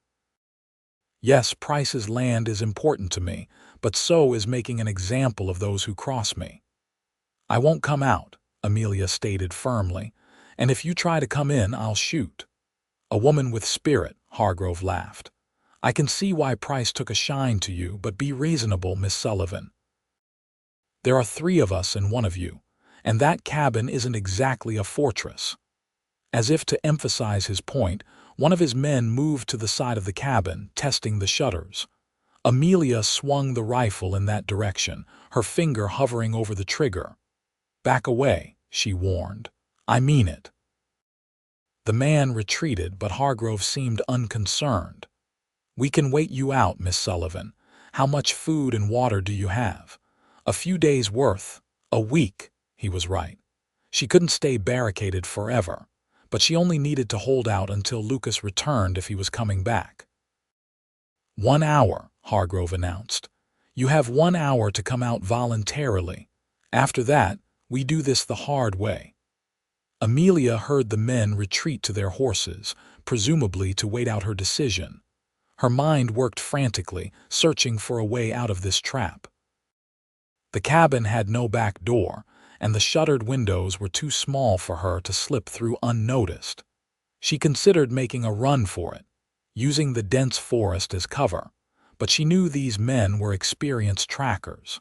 Yes, Price's land is important to me, but so is making an example of those who cross me." "I won't come out," Amelia stated firmly, "and if you try to come in, I'll shoot." "A woman with spirit," Hargrove laughed. "I can see why Price took a shine to you, but be reasonable, Miss Sullivan. There are 3 of us and 1 of you, and that cabin isn't exactly a fortress." As if to emphasize his point, one of his men moved to the side of the cabin, testing the shutters. Amelia swung the rifle in that direction, her finger hovering over the trigger. "Back away," she warned. "I mean it." The man retreated, but Hargrove seemed unconcerned. "We can wait you out, Miss Sullivan. How much food and water do you have?" "A few days' worth. A week." He was right. She couldn't stay barricaded forever, but she only needed to hold out until Lucas returned if he was coming back. 1 hour, Hargrove announced. "You have 1 hour to come out voluntarily. After that, we do this the hard way." Amelia heard the men retreat to their horses, presumably to wait out her decision. Her mind worked frantically, searching for a way out of this trap. The cabin had no back door, and the shuttered windows were too small for her to slip through unnoticed. She considered making a run for it, using the dense forest as cover, but she knew these men were experienced trackers.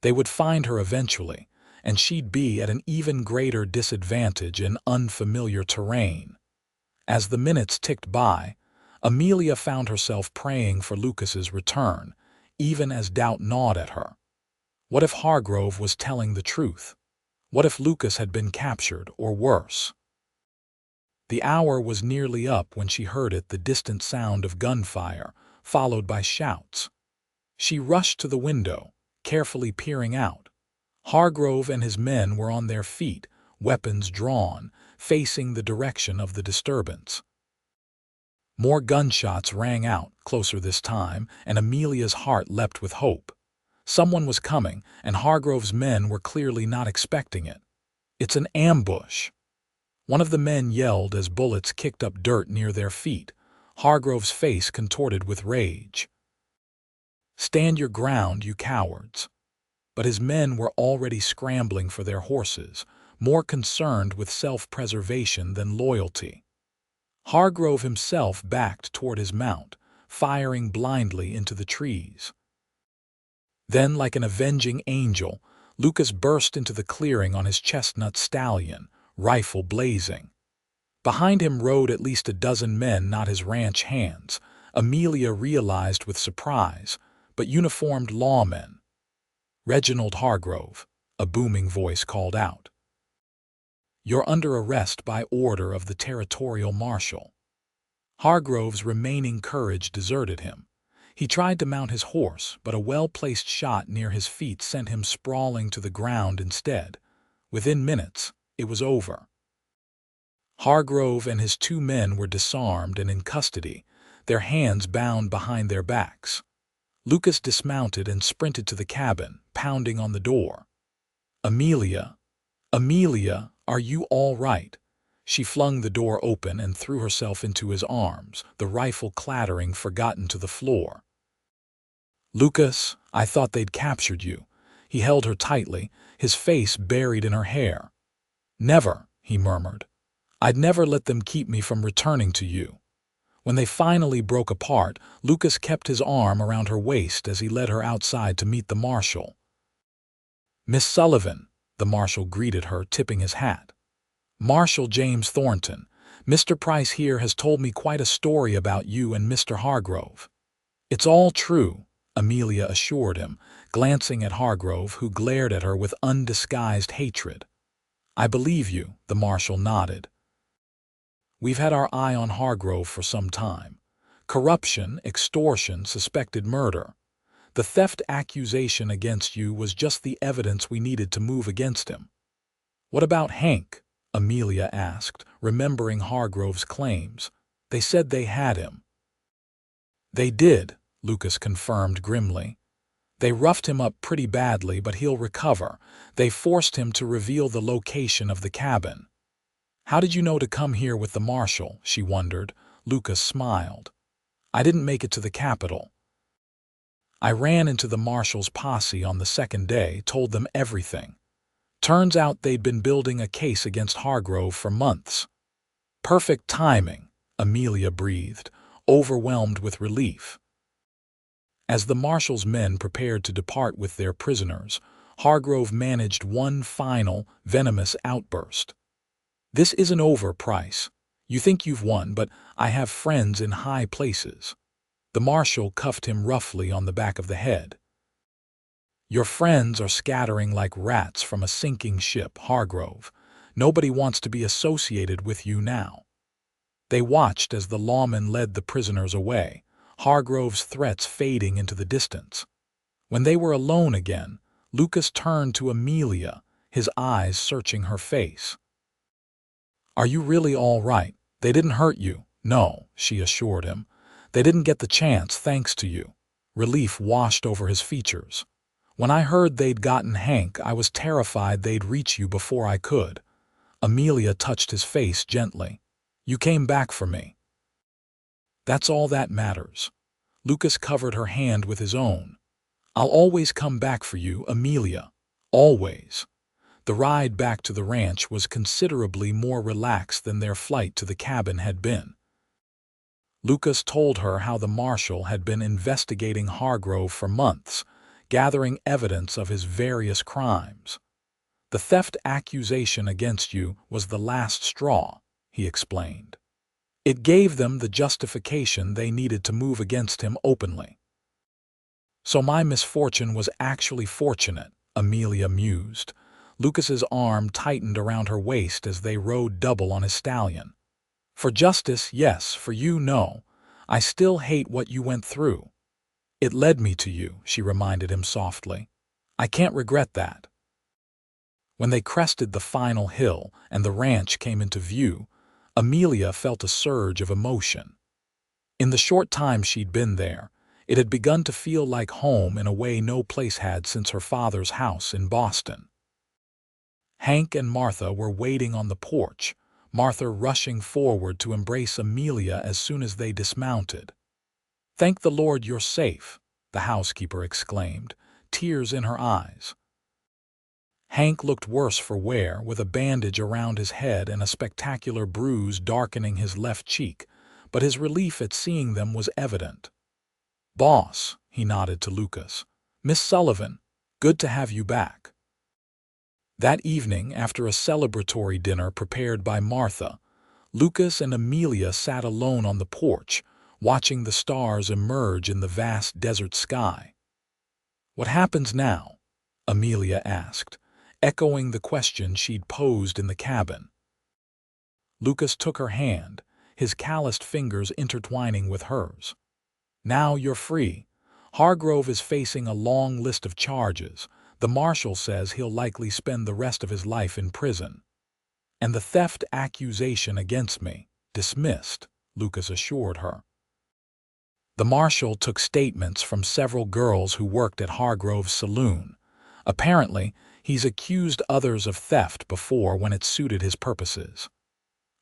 They would find her eventually, and she'd be at an even greater disadvantage in unfamiliar terrain. As the minutes ticked by, Amelia found herself praying for Lucas's return, even as doubt gnawed at her. What if Hargrove was telling the truth? What if Lucas had been captured, or worse? The hour was nearly up when she heard it, the distant sound of gunfire, followed by shouts. She rushed to the window, carefully peering out. Hargrove and his men were on their feet, weapons drawn, facing the direction of the disturbance. More gunshots rang out, closer this time, and Amelia's heart leapt with hope. Someone was coming, and Hargrove's men were clearly not expecting it. "It's an ambush!" One of the men yelled as bullets kicked up dirt near their feet, Hargrove's face contorted with rage. "Stand your ground, you cowards!" But his men were already scrambling for their horses, more concerned with self-preservation than loyalty. Hargrove himself backed toward his mount, firing blindly into the trees. Then, like an avenging angel, Lucas burst into the clearing on his chestnut stallion, rifle blazing. Behind him rode at least a dozen men, not his ranch hands, Amelia realized with surprise, but uniformed lawmen. "Reginald Hargrove," a booming voice called out. "You're under arrest by order of the territorial marshal." Hargrove's remaining courage deserted him. He tried to mount his horse, but a well-placed shot near his feet sent him sprawling to the ground instead. Within minutes, it was over. Hargrove and his 2 men were disarmed and in custody, their hands bound behind their backs. Lucas dismounted and sprinted to the cabin, pounding on the door. "Amelia, Amelia, are you all right?" She flung the door open and threw herself into his arms, the rifle clattering forgotten to the floor. "Lucas, I thought they'd captured you." He held her tightly, his face buried in her hair. "Never," he murmured. "I'd never let them keep me from returning to you." When they finally broke apart, Lucas kept his arm around her waist as he led her outside to meet the marshal. "Miss Sullivan," the marshal greeted her, tipping his hat. "Marshal James Thornton, Mr. Price here has told me quite a story about you and Mr. Hargrove." "It's all true," Amelia assured him, glancing at Hargrove, who glared at her with undisguised hatred. "I believe you," the marshal nodded. "We've had our eye on Hargrove for some time. Corruption, extortion, suspected murder. The theft accusation against you was just the evidence we needed to move against him." "What about Hank?" Amelia asked, remembering Hargrove's claims. "They said they had him." "They did," Lucas confirmed grimly. "They roughed him up pretty badly, but he'll recover. They forced him to reveal the location of the cabin." "How did you know to come here with the marshal?" she wondered. Lucas smiled. "I didn't make it to the capital. I ran into the marshal's posse on the second day, told them everything. Turns out they'd been building a case against Hargrove for months." "Perfect timing," Amelia breathed, overwhelmed with relief. As the marshal's men prepared to depart with their prisoners, Hargrove managed one final, venomous outburst. "This isn't over, Price. You think you've won, but I have friends in high places." The marshal cuffed him roughly on the back of the head. "Your friends are scattering like rats from a sinking ship, Hargrove. Nobody wants to be associated with you now." They watched as the lawman led the prisoners away, Hargrove's threats fading into the distance. When they were alone again, Lucas turned to Amelia, his eyes searching her face. "Are you really all right? They didn't hurt you?" "No," she assured him. "They didn't get the chance thanks to you." Relief washed over his features. "When I heard they'd gotten Hank, I was terrified they'd reach you before I could." Amelia touched his face gently. "You came back for me." "That's all that matters." Lucas covered her hand with his own. "I'll always come back for you, Amelia. Always." The ride back to the ranch was considerably more relaxed than their flight to the cabin had been. Lucas told her how the marshal had been investigating Hargrove for months, gathering evidence of his various crimes. "The theft accusation against you was the last straw," he explained. "It gave them the justification they needed to move against him openly." "So my misfortune was actually fortunate," Amelia mused. Lucas's arm tightened around her waist as they rode double on his stallion. "For justice, yes. For you, no. I still hate what you went through." "It led me to you," she reminded him softly. "I can't regret that." When they crested the final hill and the ranch came into view, Amelia felt a surge of emotion. In the short time she'd been there, it had begun to feel like home in a way no place had since her father's house in Boston. Hank and Martha were waiting on the porch, Martha rushing forward to embrace Amelia as soon as they dismounted. "Thank the Lord you're safe," the housekeeper exclaimed, tears in her eyes. Hank looked worse for wear, with a bandage around his head and a spectacular bruise darkening his left cheek, but his relief at seeing them was evident. "Boss," he nodded to Lucas. "Miss Sullivan, good to have you back." That evening, after a celebratory dinner prepared by Martha, Lucas and Amelia sat alone on the porch, watching the stars emerge in the vast desert sky. "What happens now?" Amelia asked, echoing the question she'd posed in the cabin. Lucas took her hand, his calloused fingers intertwining with hers. "Now you're free. Hargrove is facing a long list of charges. The marshal says he'll likely spend the rest of his life in prison. And the theft accusation against me, dismissed," Lucas assured her. The marshal took statements from several girls who worked at Hargrove's saloon. Apparently, he's accused others of theft before when it suited his purposes.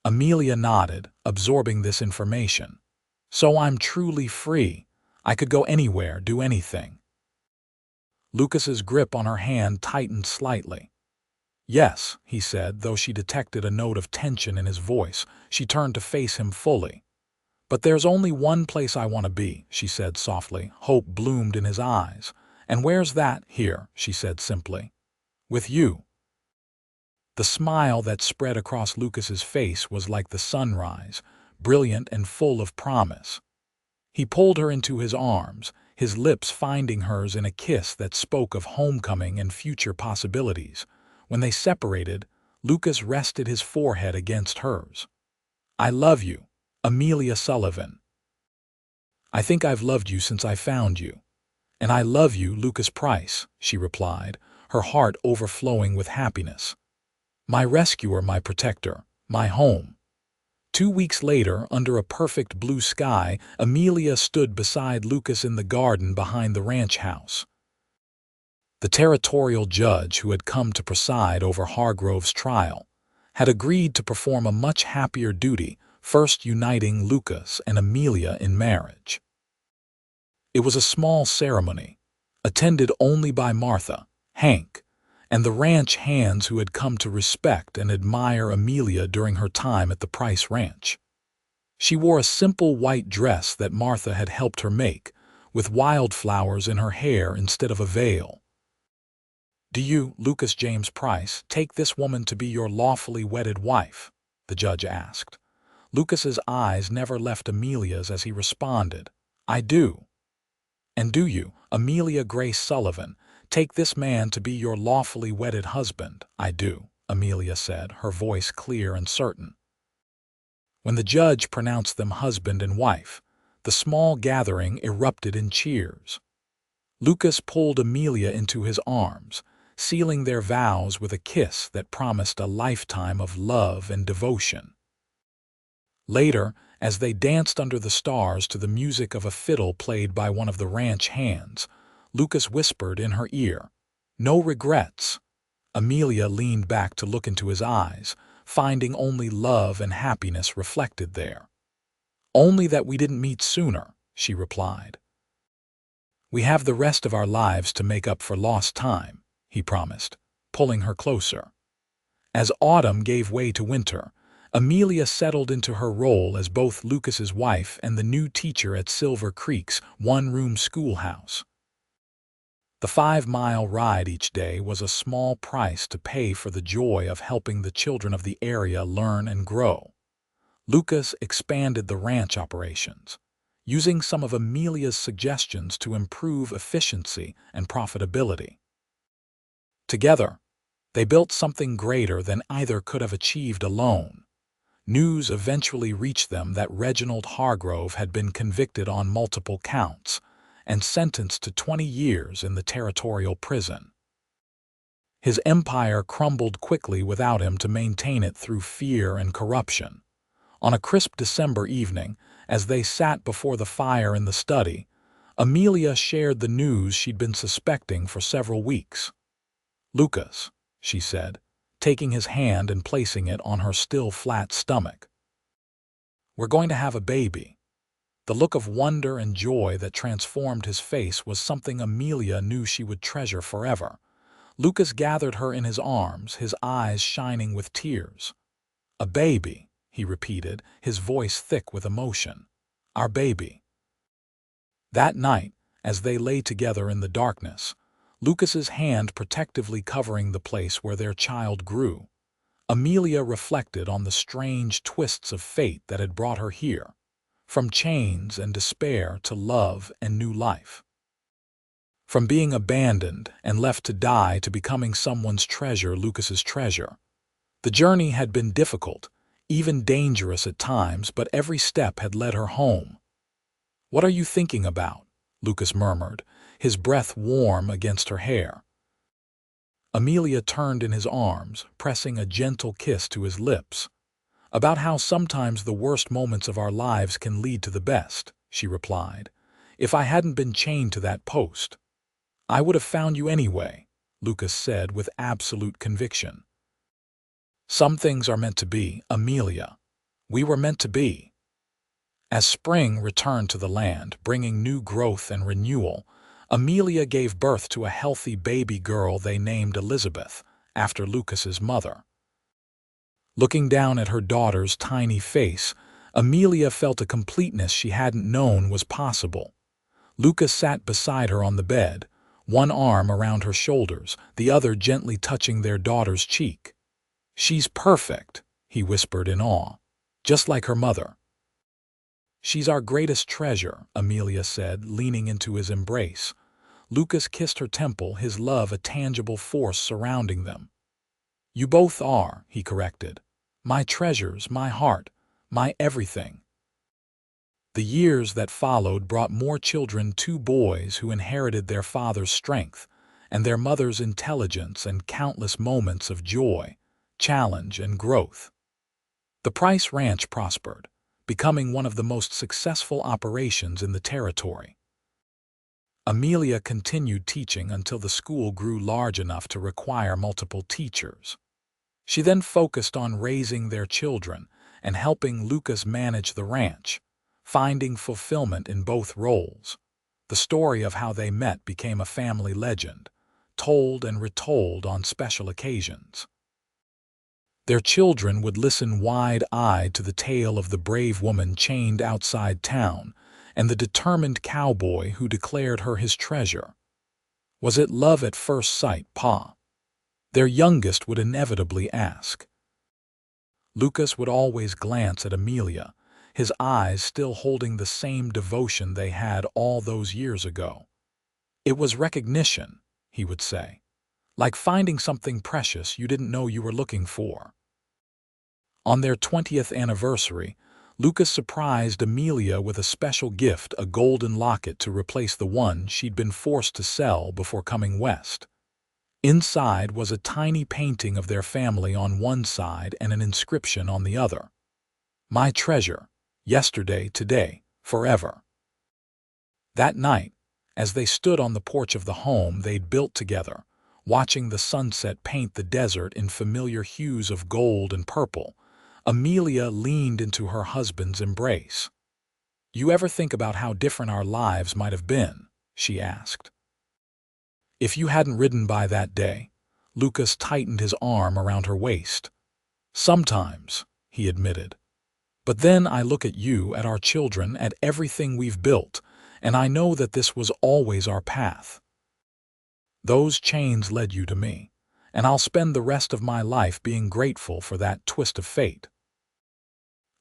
Amelia nodded, absorbing this information. "So I'm truly free. I could go anywhere, do anything." Lucas's grip on her hand tightened slightly. "Yes," he said, though she detected a note of tension in his voice. She turned to face him fully. "But there's only one place I want to be," she said softly. Hope bloomed in his eyes. "And where's that?" "Here," she said simply. "With you." The smile that spread across Lucas's face was like the sunrise, brilliant and full of promise. He pulled her into his arms, his lips finding hers in a kiss that spoke of homecoming and future possibilities. When they separated, Lucas rested his forehead against hers. "I love you, Amelia Sullivan. I think I've loved you since I found you. And I love you, Lucas Price," she replied, her heart overflowing with happiness. "My rescuer, my protector, my home." 2 weeks later, under a perfect blue sky, Amelia stood beside Lucas in the garden behind the ranch house. The territorial judge who had come to preside over Hargrove's trial had agreed to perform a much happier duty, first uniting Lucas and Amelia in marriage. It was a small ceremony, attended only by Martha, Hank, and the ranch hands who had come to respect and admire Amelia during her time at the Price Ranch. She wore a simple white dress that Martha had helped her make, with wildflowers in her hair instead of a veil. "Do you, Lucas James Price, take this woman to be your lawfully wedded wife?" the judge asked. Lucas's eyes never left Amelia's as he responded, "I do." "And do you, Amelia Grace Sullivan, take this man to be your lawfully wedded husband?" "I do," Amelia said, her voice clear and certain. When the judge pronounced them husband and wife, the small gathering erupted in cheers. Lucas pulled Amelia into his arms, sealing their vows with a kiss that promised a lifetime of love and devotion. Later, as they danced under the stars to the music of a fiddle played by one of the ranch hands, Lucas whispered in her ear, "No regrets." Amelia leaned back to look into his eyes, finding only love and happiness reflected there. "Only that we didn't meet sooner," she replied. "We have the rest of our lives to make up for lost time," he promised, pulling her closer. As autumn gave way to winter, Amelia settled into her role as both Lucas's wife and the new teacher at Silver Creek's one-room schoolhouse. The 5-mile ride each day was a small price to pay for the joy of helping the children of the area learn and grow. Lucas expanded the ranch operations, using some of Amelia's suggestions to improve efficiency and profitability. Together, they built something greater than either could have achieved alone. News eventually reached them that Reginald Hargrove had been convicted on multiple counts and sentenced to 20 years in the territorial prison. His empire crumbled quickly without him to maintain it through fear and corruption. On a crisp December evening, as they sat before the fire in the study, Amelia shared the news she'd been suspecting for several weeks. "Lucas," she said, taking his hand and placing it on her still flat stomach. "We're going to have a baby." The look of wonder and joy that transformed his face was something Amelia knew she would treasure forever. Lucas gathered her in his arms, his eyes shining with tears. "A baby," he repeated, his voice thick with emotion. "Our baby." That night, as they lay together in the darkness, Lucas's hand protectively covering the place where their child grew, Amelia reflected on the strange twists of fate that had brought her here. from chains and despair to love and new life. From being abandoned and left to die to becoming someone's treasure, Lucas's treasure. The journey had been difficult, even dangerous at times, but every step had led her home. "What are you thinking about?" Lucas murmured, his breath warm against her hair. Amelia turned in his arms, pressing a gentle kiss to his lips. "About how sometimes the worst moments of our lives can lead to the best," she replied. "If I hadn't been chained to that post, I would have found you anyway," Lucas said with absolute conviction. "Some things are meant to be, Amelia. We were meant to be." As spring returned to the land, bringing new growth and renewal, Amelia gave birth to a healthy baby girl they named Elizabeth, after Lucas's mother. Looking down at her daughter's tiny face, Amelia felt a completeness she hadn't known was possible. Lucas sat beside her on the bed, one arm around her shoulders, the other gently touching their daughter's cheek. "She's perfect," he whispered in awe, "just like her mother." "She's our greatest treasure," Amelia said, leaning into his embrace. Lucas kissed her temple, his love a tangible force surrounding them. "You both are," he corrected. "My treasures, my heart, my everything." The years that followed brought more children, 2 boys who inherited their father's strength and their mother's intelligence, and countless moments of joy, challenge, and growth. The Price Ranch prospered, becoming one of the most successful operations in the territory. Amelia continued teaching until the school grew large enough to require multiple teachers. She then focused on raising their children and helping Lucas manage the ranch, finding fulfillment in both roles. The story of how they met became a family legend, told and retold on special occasions. Their children would listen wide-eyed to the tale of the brave woman chained outside town and the determined cowboy who declared her his treasure. "Was it love at first sight, Pa?" their youngest would inevitably ask. Lucas would always glance at Amelia, his eyes still holding the same devotion they had all those years ago. "It was recognition," he would say, "like finding something precious you didn't know you were looking for." On their 20th anniversary, Lucas surprised Amelia with a special gift, a golden locket to replace the one she'd been forced to sell before coming west. Inside was a tiny painting of their family on one side and an inscription on the other. "My treasure, yesterday, today, forever." That night, as they stood on the porch of the home they'd built together, watching the sunset paint the desert in familiar hues of gold and purple, Amelia leaned into her husband's embrace. "You ever think about how different our lives might have been?" she asked. "If you hadn't ridden by that day." Lucas tightened his arm around her waist. "Sometimes," he admitted. "But then I look at you, at our children, at everything we've built, and I know that this was always our path. Those chains led you to me, and I'll spend the rest of my life being grateful for that twist of fate."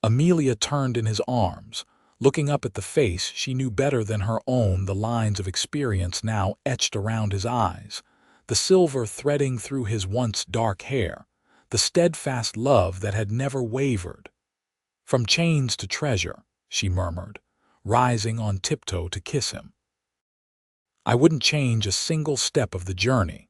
Amelia turned in his arms, looking up at the face she knew better than her own, the lines of experience now etched around his eyes, the silver threading through his once dark hair, the steadfast love that had never wavered. "From chains to treasure," she murmured, rising on tiptoe to kiss him. "I wouldn't change a single step of the journey."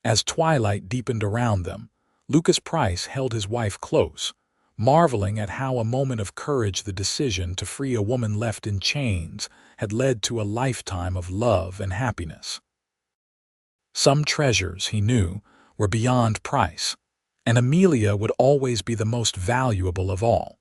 As twilight deepened around them, Lucas Price held his wife close, marveling at how a moment of courage, the decision to free a woman left in chains, had led to a lifetime of love and happiness. Some treasures, he knew, were beyond price, and Amelia would always be the most valuable of all.